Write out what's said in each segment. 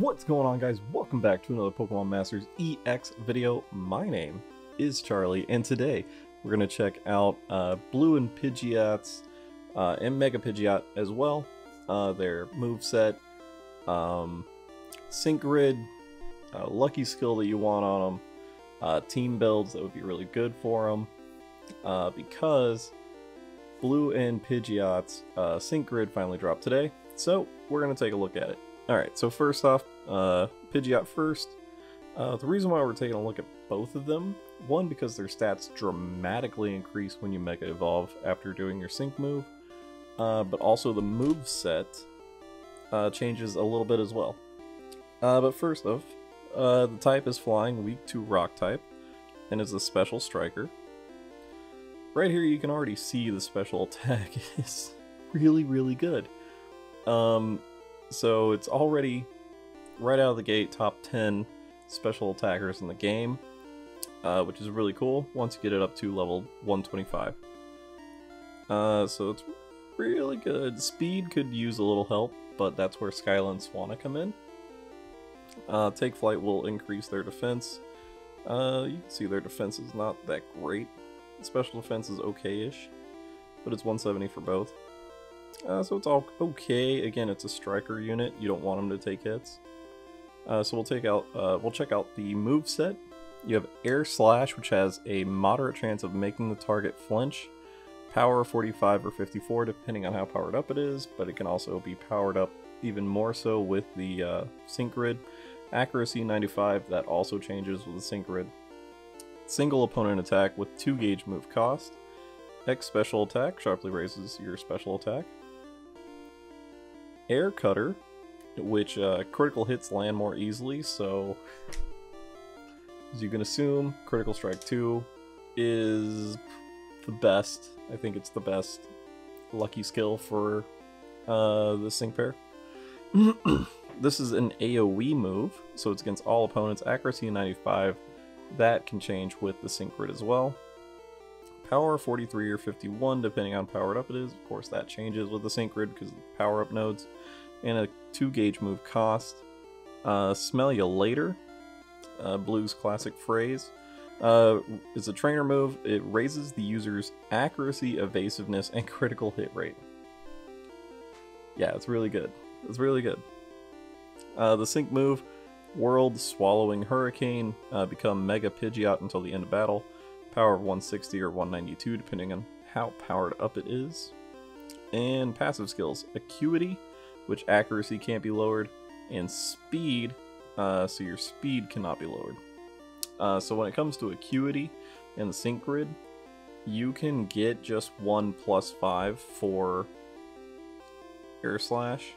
What's going on, guys? Welcome back to another Pokemon Masters EX video. My name is Charlie, and today we're going to check out Blue and Pidgeot's and Mega Pidgeot as well, their moveset, sync grid, lucky skill that you want on them, team builds that would be really good for them, because Blue and Pidgeot's sync grid finally dropped today, so we're going to take a look at it. Alright, so first off, Pidgeot first. The reason why we're taking a look at both of them, one, because their stats dramatically increase when you Mega Evolve after doing your Sync move, but also the moveset changes a little bit as well. But first off, the type is Flying, weak to Rock type, and is a Special Striker. Right here you can already see the special attack is really good. So it's already, right out of the gate, top 10 special attackers in the game, which is really cool once you get it up to level 125. So it's really good. Speed could use a little help, but that's where Skyla and Swanna come in. Take Flight will increase their defense. You can see their defense is not that great. Special defense is okay-ish, but it's 170 for both. So it's all okay. Again, it's a striker unit. You don't want them to take hits. So we'll check out the move set. You have Air Slash, which has a moderate chance of making the target flinch. Power 45 or 54, depending on how powered up it is, but it can also be powered up even more so with the sync grid. Accuracy 95, that also changes with the sync grid. Single opponent attack with 2 gauge move cost. X special attack sharply raises your special attack. Air Cutter, which critical hits land more easily, so as you can assume, Critical Strike 2 is the best. I think it's the best lucky skill for the sync pair. This is an AoE move, so it's against all opponents. Accuracy 95, that can change with the sync grid as well. Power 43 or 51, depending on how powered up it is. Of course, that changes with the sync grid because of the power up nodes. And a 2 gauge move cost. Smell Ya Later, Blue's classic phrase. It's a trainer move. It raises the user's accuracy, evasiveness, and critical hit rate. Yeah, it's really good. It's really good. The sync move, World Swallowing Hurricane, become Mega Pidgeot until the end of battle. Power of 160 or 192, depending on how powered up it is. And passive skills, Acuity, which accuracy can't be lowered, and Speed, so your speed cannot be lowered. So when it comes to Acuity and the sync grid, you can get just 1 +5 for Air Slash,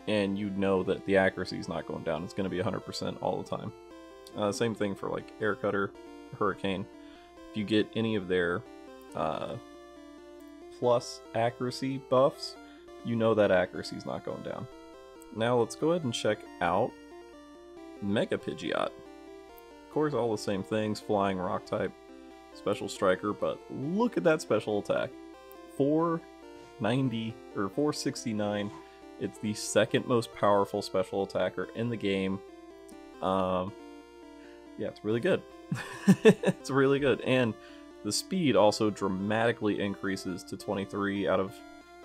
and you know that the accuracy is not going down. It's going to be 100% all the time. Same thing for like Air Cutter, Hurricane. If you get any of their plus accuracy buffs, you know that accuracy is not going down. Now let's go ahead and check out Mega Pidgeot. Of course, all the same things, Flying, Rock type, Special Striker, but look at that special attack. 490 or 469. It's the second most powerful special attacker in the game. Yeah, it's really good. It's really good, and the speed also dramatically increases to 23 out of,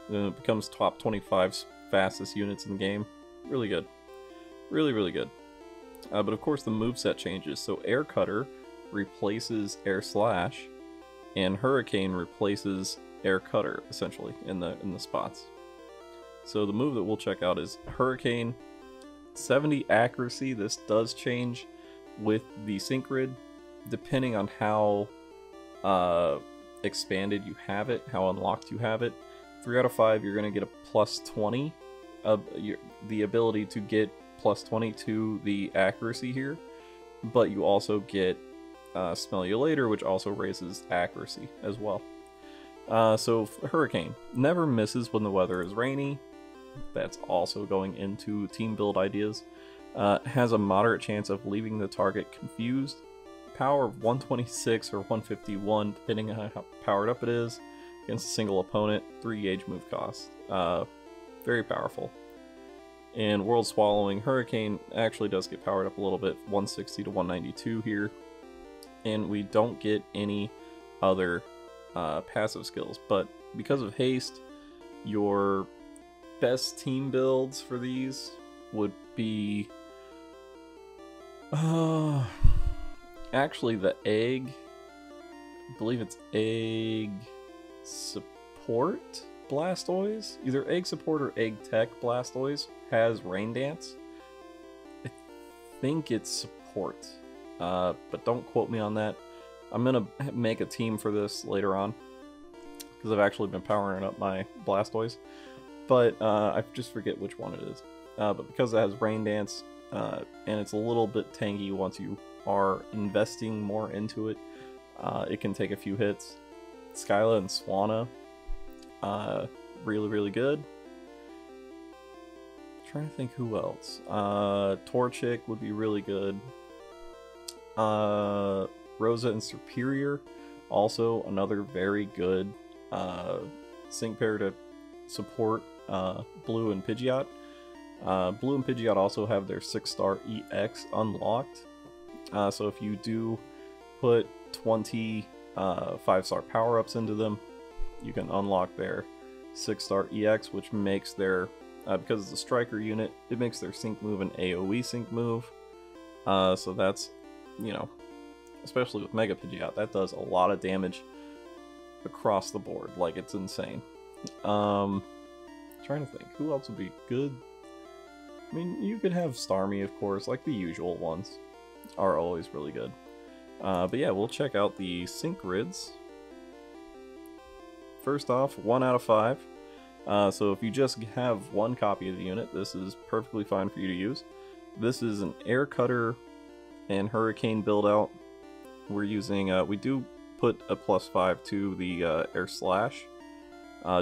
it becomes top 25 fastest units in the game. Really good. Really good. But of course the moveset changes, so Air Cutter replaces Air Slash, and Hurricane replaces Air Cutter, essentially, in the spots. So the move that we'll check out is Hurricane, 70 accuracy. This does change with the sync grid, depending on how expanded you have it, how unlocked you have it. 3 out of 5, you're going to get a +20 of the ability to get +20 to the accuracy here, but you also get Smell Ya Later, which also raises accuracy as well. So Hurricane never misses when the weather is rainy. That's also going into team build ideas. Has a moderate chance of leaving the target confused. Power of 126 or 151, depending on how powered up it is, against a single opponent. 3 gauge move cost. Very powerful. And World Swallowing Hurricane actually does get powered up a little bit, 160 to 192 here. And we don't get any other passive skills, but because of haste, your best team builds for these would be actually the egg. I believe it's egg support Blastoise. Either egg support or egg tech Blastoise has Rain Dance. I think it's support, but don't quote me on that. I'm gonna make a team for this later on because I've actually been powering up my Blastoise, but I just forget which one it is. But because it has Rain Dance, and it's a little bit tanky once you are investing more into it, it can take a few hits. Skyla and Swanna, really good. Trying to think who else. Torchic would be really good. Rosa and Superior, also another very good sync pair to support Blue and Pidgeot. Blue and Pidgeot also have their 6-star EX unlocked, so if you do put 20 5-star power-ups into them, you can unlock their 6-star EX, which makes their, because it's a striker unit, it makes their sync move an AoE sync move. So that's, you know, especially with Mega Pidgeot, that does a lot of damage across the board. Like, it's insane. Trying to think, who else would be good? I mean, you could have Starmie, of course, like the usual ones are always really good. But yeah, we'll check out the sync grids. First off, 1 out of 5. So if you just have one copy of the unit, this is perfectly fine for you to use. This is an Air Cutter and Hurricane build out. We're using, we do put a +5 to the Air Slash,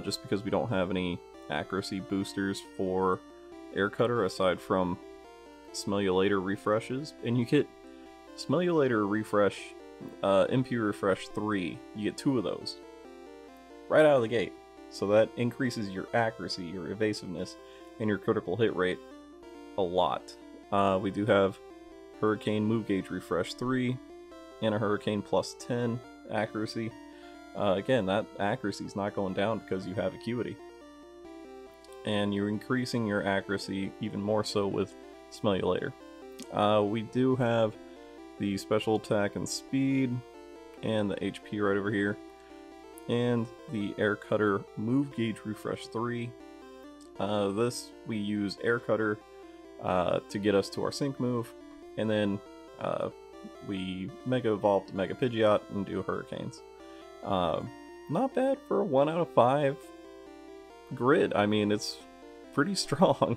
just because we don't have any accuracy boosters for Air Cutter aside from Smellulator refreshes. And you get Smellulator refresh, MP refresh 3, you get 2 of those right out of the gate. So that increases your accuracy, your evasiveness, and your critical hit rate a lot. We do have Hurricane Move Gauge Refresh 3 and a Hurricane +10 accuracy. Again, that accuracy is not going down because you have Acuity. And you're increasing your accuracy even more so with Smellulator. We do have the Special Attack and Speed and the HP right over here. And the Air Cutter Move Gauge Refresh 3. This, we use Air Cutter to get us to our sync move, and then we Mega Evolve to Mega Pidgeot and do Hurricanes. Not bad for a 1 out of 5 grid. I mean, it's pretty strong.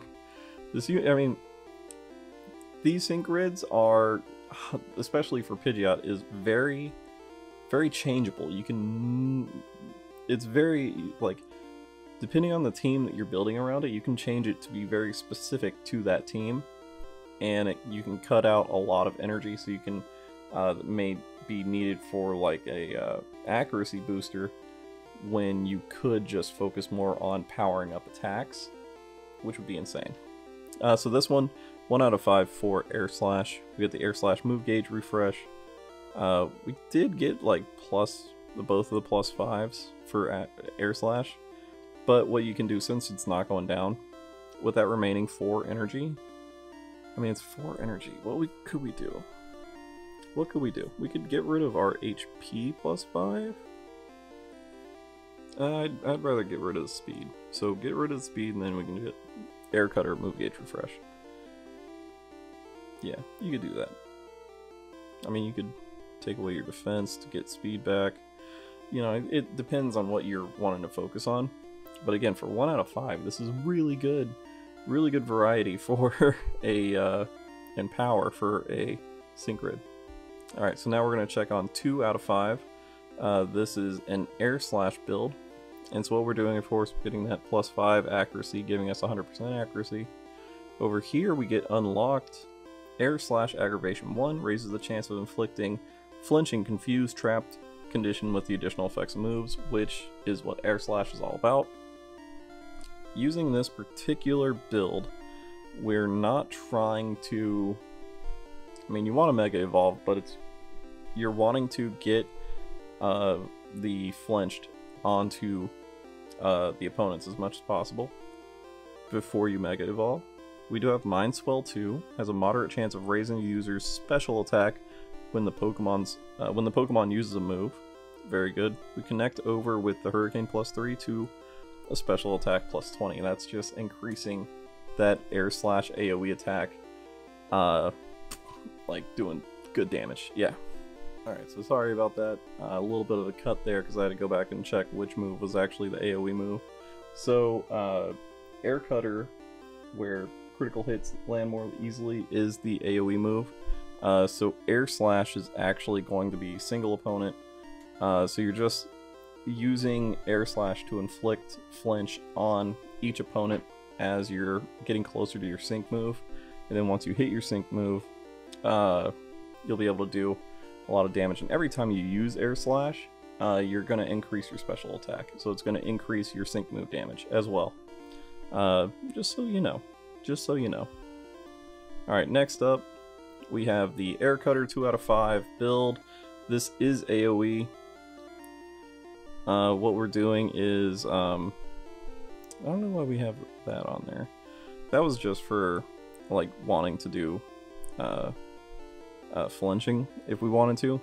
I mean, these sync grids are, especially for Pidgeot, is very changeable. You can, it's very, like, depending on the team that you're building around it, you can change it to be very specific to that team, and you can cut out a lot of energy, so you can, may be needed for like a accuracy booster when you could just focus more on powering up attacks, which would be insane. So this one, 1 out of 5 for Air Slash. We get the Air Slash Move Gauge Refresh. We did get like both of the +5s for Air Slash, but what you can do, since it's not going down, with that remaining 4 energy, I mean, it's 4 energy. What could we do? What could we do? We could get rid of our HP +5. I'd rather get rid of the speed. So get rid of the speed, and then we can get Air Cutter Move Gauge Refresh. Yeah, you could do that. I mean, you could take away your defense to get speed back. You know, it depends on what you're wanting to focus on. But again, for 1 out of 5, this is really good variety for and power for a sync grid. Alright, so now we're going to check on 2 out of 5. This is an Air Slash build. And so what we're doing, of course, getting that +5 accuracy, giving us 100% accuracy. Over here we get unlocked Air Slash Aggravation 1, raises the chance of inflicting flinching, confused, trapped condition with the additional effects and moves, which is what Air Slash is all about. Using this particular build, we're not trying to... I mean, you want to Mega Evolve, but you're wanting to get the flinched onto the opponents as much as possible before you Mega Evolve. We do have Mind Swell 2, has a moderate chance of raising the user's special attack when the Pokemon uses a move. Very good. We connect over with the Hurricane +3 to a special attack +20. That's just increasing that Air Slash AoE attack, like doing good damage. Yeah. Alright, so sorry about that. A little bit of a cut there because I had to go back and check which move was actually the AoE move. So, Air Cutter, where critical hits land more easily, is the AoE move. So Air Slash is actually going to be single opponent. So you're just using Air Slash to inflict flinch on each opponent as you're getting closer to your sync move. And then once you hit your sync move, you'll be able to do a lot of damage. And every time you use Air Slash, you're going to increase your special attack. So it's going to increase your sync move damage as well. Just so you know. Just so you know. Alright, next up, we have the Air Cutter 2 out of 5 build. This is AoE. What we're doing is, I don't know why we have that on there. That was just for, like, wanting to do flinching if we wanted to.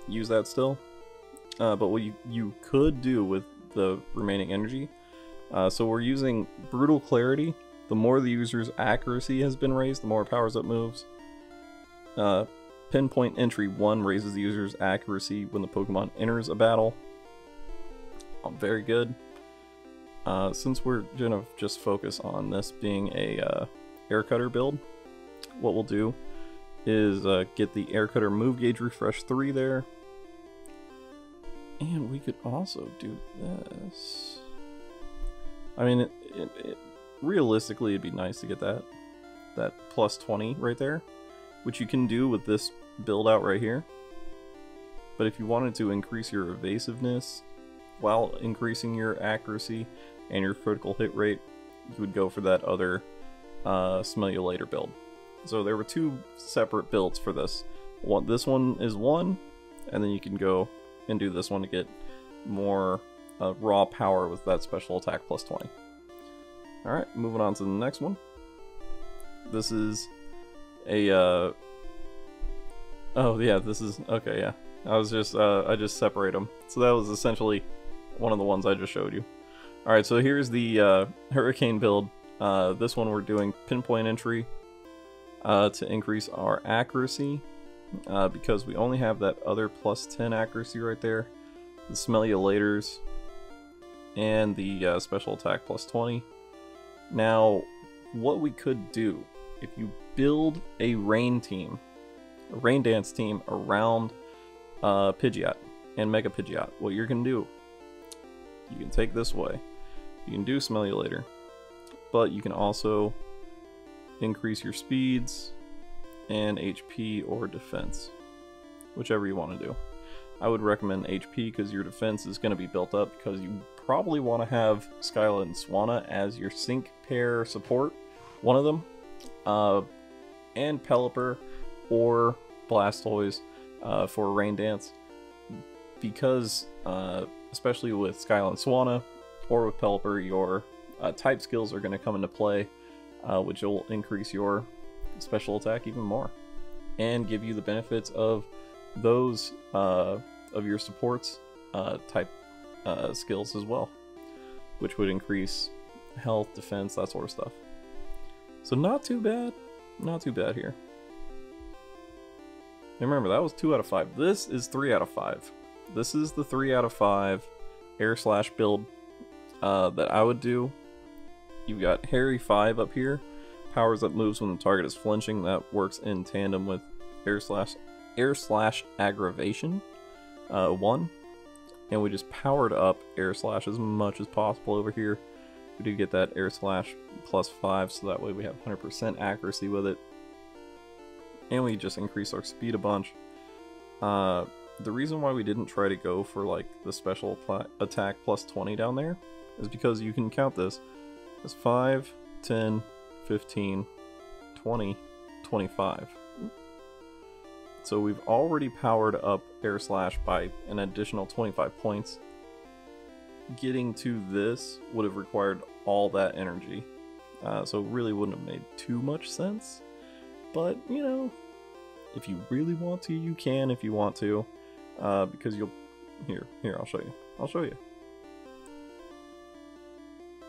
Use that still. But what you could do with the remaining energy, so we're using Brutal Clarity. The more the user's accuracy has been raised, the more it powers up moves. Pinpoint Entry 1 raises the user's accuracy when the Pokemon enters a battle. Very good. Since we're gonna just focus on this being a Air Cutter build, what we'll do is get the Air Cutter Move Gauge Refresh 3 there. And we could also do this. I mean, realistically, it'd be nice to get that +20 right there, which you can do with this build out right here. But if you wanted to increase your evasiveness while increasing your accuracy and your critical hit rate, you would go for that other Smell You Later build. So there were two separate builds for this. This one is one, and then you can go and do this one to get more raw power with that special attack +20. Alright, moving on to the next one. This is a, oh yeah, this is, okay, yeah. I just separate them. So that was essentially one of the ones I just showed you. Alright, so here's the Hurricane build. This one we're doing Pinpoint Entry to increase our accuracy, because we only have that other +10 accuracy right there. The Smell You Laters and the special attack +20. Now, what we could do, if you build a rain dance team around Pidgeot and Mega Pidgeot, what you're going to do, you can take this way. You can do Smell You Later, but you can also increase your speeds and HP or defense, whichever you want to do. I would recommend HP because your defense is going to be built up, because you probably want to have Skyla and Swanna as your sync pair support, one of them, and Pelipper or Blastoise for Rain Dance, because especially with Skyla and Swanna or with Pelipper, your type skills are going to come into play, which will increase your special attack even more and give you the benefits of those of your supports type skills as well, which would increase health, defense, that sort of stuff. So not too bad here. And remember, that was 2 out of 5. This is 3 out of 5. This is the 3 out of 5 Air Slash build that I would do. You've got Harry 5 up here, powers up moves when the target is flinching. That works in tandem with Air Slash Aggravation 1, and we just powered up Air Slash as much as possible over here. We do get that Air Slash +5, so that way we have 100% accuracy with it, and we just increase our speed a bunch. The reason why we didn't try to go for like the special attack +20 down there is because you can count this as 5, 10, 15, 20, 25. So we've already powered up Air Slash by an additional 25 points. Getting to this would have required all that energy. So it really wouldn't have made too much sense. But, you know, if you really want to, you can if you want to. Because you'll... Here, I'll show you. I'll show you.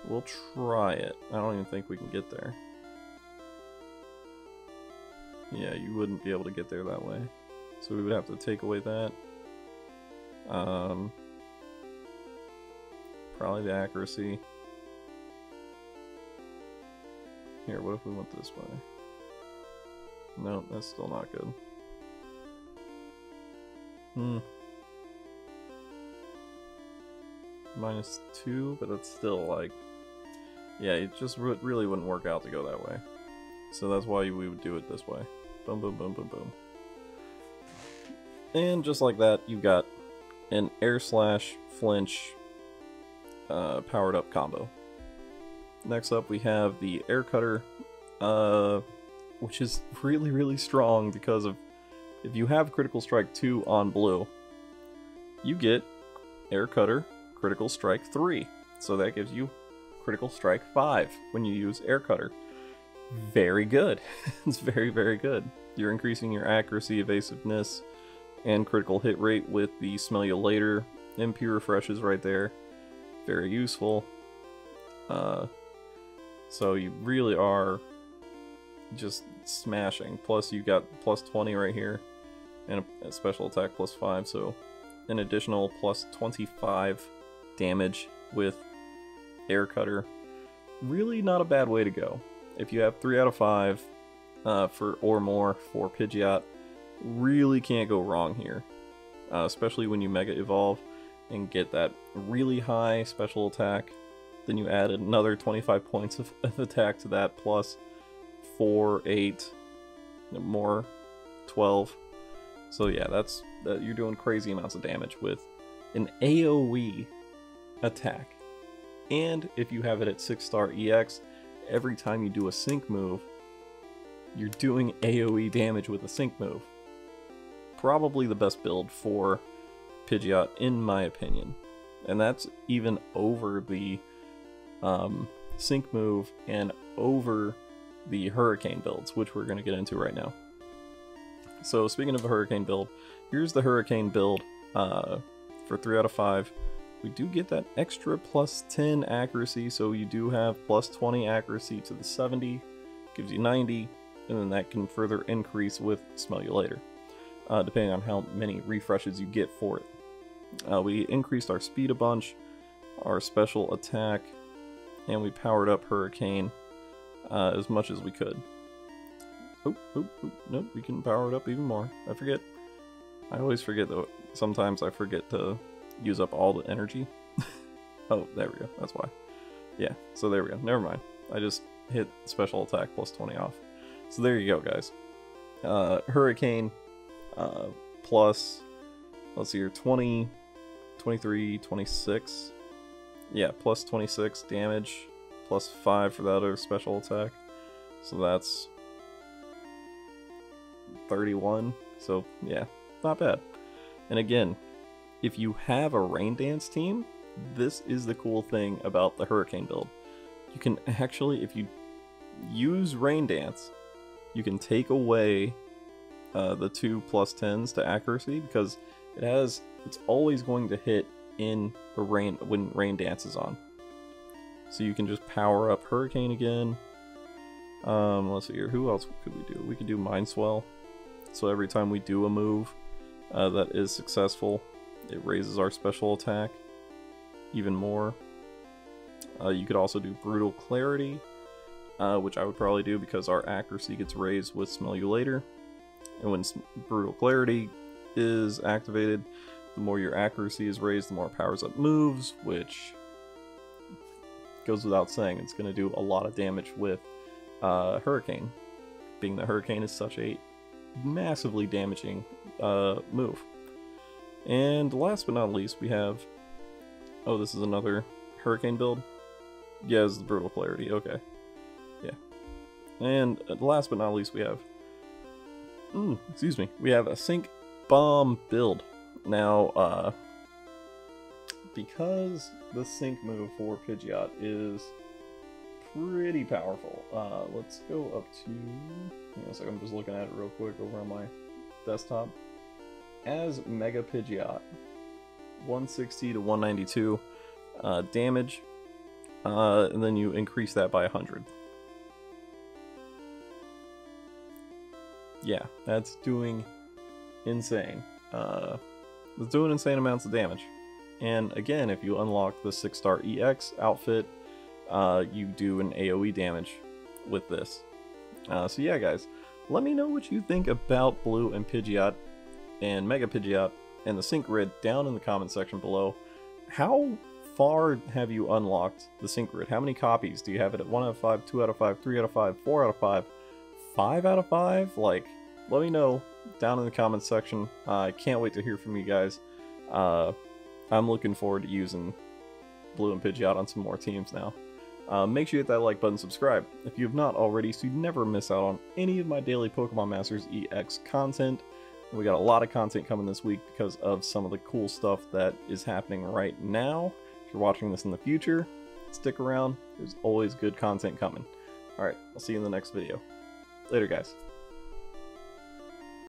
We'll try it. I don't even think we can get there. Yeah, you wouldn't be able to get there that way. So we would have to take away that. Probably the accuracy. Here, what if we went this way? No, that's still not good. -2, but that's still like... Yeah, it just really wouldn't work out to go that way. So that's why we would do it this way. Boom, boom, boom, boom, boom. And just like that, you've got an Air Slash Flinch powered up combo. Next up, we have the Air Cutter, which is really, really strong because of if you have Critical Strike 2 on blue, you get Air Cutter Critical Strike 3. So that gives you Critical Strike 5 when you use Air Cutter. Very good. It's very, very good. You're increasing your accuracy, evasiveness, and critical hit rate with the Smell You Later MP refreshes right there. Very useful. So you really are just smashing. Plus you got +20 right here, and a special attack +5, so an additional +25 damage with Air Cutter. Really not a bad way to go. If you have 3 out of 5 or more for Pidgeot, really can't go wrong here. Especially when you Mega Evolve and get that really high special attack. Then you add another 25 points of attack to that, plus 4, 8, more, 12. So yeah, you're doing crazy amounts of damage with an AoE attack. And if you have it at 6-star EX, every time you do a sync move, you're doing AoE damage with a sync move. Probably the best build for Pidgeot, in my opinion. And that's even over the sync move and over the Hurricane builds, which we're going to get into right now. So speaking of a Hurricane build, here's the Hurricane build for 3 out of 5. We do get that extra +10 accuracy, so you do have +20 accuracy to the 70, gives you 90, and then that can further increase with Smell You Later, depending on how many refreshes you get for it. We increased our speed a bunch, our special attack, and we powered up Hurricane as much as we could. Nope, we can power it up even more. I forget. I always forget though. Sometimes I forget to use up all the energy. Oh, there we go. That's why. Yeah, so there we go. Never mind. I just hit special attack +20 off. So there you go, guys. Hurricane plus, let's see here, 20, 23, 26. Yeah, +26 damage, +5 for that other special attack. So that's 31. So yeah, not bad. And again, if you have a Rain Dance team, this is the cool thing about the Hurricane build. You can actually, if you use Rain Dance, you can take away the 2 +10s to accuracy, because it's always going to hit in the rain when Rain Dance is on. So you can just power up Hurricane again. Let's see here, who else could we do? We could do Mind Swell. So every time we do a move that is successful, it raises our special attack even more. You could also do Brutal Clarity, which I would probably do because our accuracy gets raised with Smell You Later. And when Brutal Clarity is activated, the more your accuracy is raised, the more it powers up moves, which goes without saying. It's going to do a lot of damage with Hurricane, being that Hurricane is such a massively damaging move. And last but not least, we have... Oh, this is another Hurricane build? Yeah, this is the Brutal Clarity, okay. Yeah. And last but not least, we have, we have a Sync Bomb build. Now, because the Sync move for Pidgeot is pretty powerful, let's go up to, hang on a second, I'm just looking at it real quick over on my desktop. As Mega Pidgeot, 160 to 192 damage, and then you increase that by 100. Yeah, that's doing insane. It's doing insane amounts of damage. And again, if you unlock the 6-star EX outfit, you do an AoE damage with this. So yeah, guys, let me know what you think about Blue and Pidgeot and Mega Pidgeot and the Sync Grid down in the comment section below. How far have you unlocked the Sync Grid? How many copies? Do you have it at 1 out of 5, 2 out of 5, 3 out of 5, 4 out of 5, 5 out of 5? Like, let me know down in the comments section. I can't wait to hear from you guys. I'm looking forward to using Blue and Pidgeot on some more teams now. Make sure you hit that like button, subscribe if you have not already, so you never miss out on any of my daily Pokemon Masters EX content. We got a lot of content coming this week because of some of the cool stuff that is happening right now. If you're watching this in the future, stick around. There's always good content coming. Alright, I'll see you in the next video. Later, guys.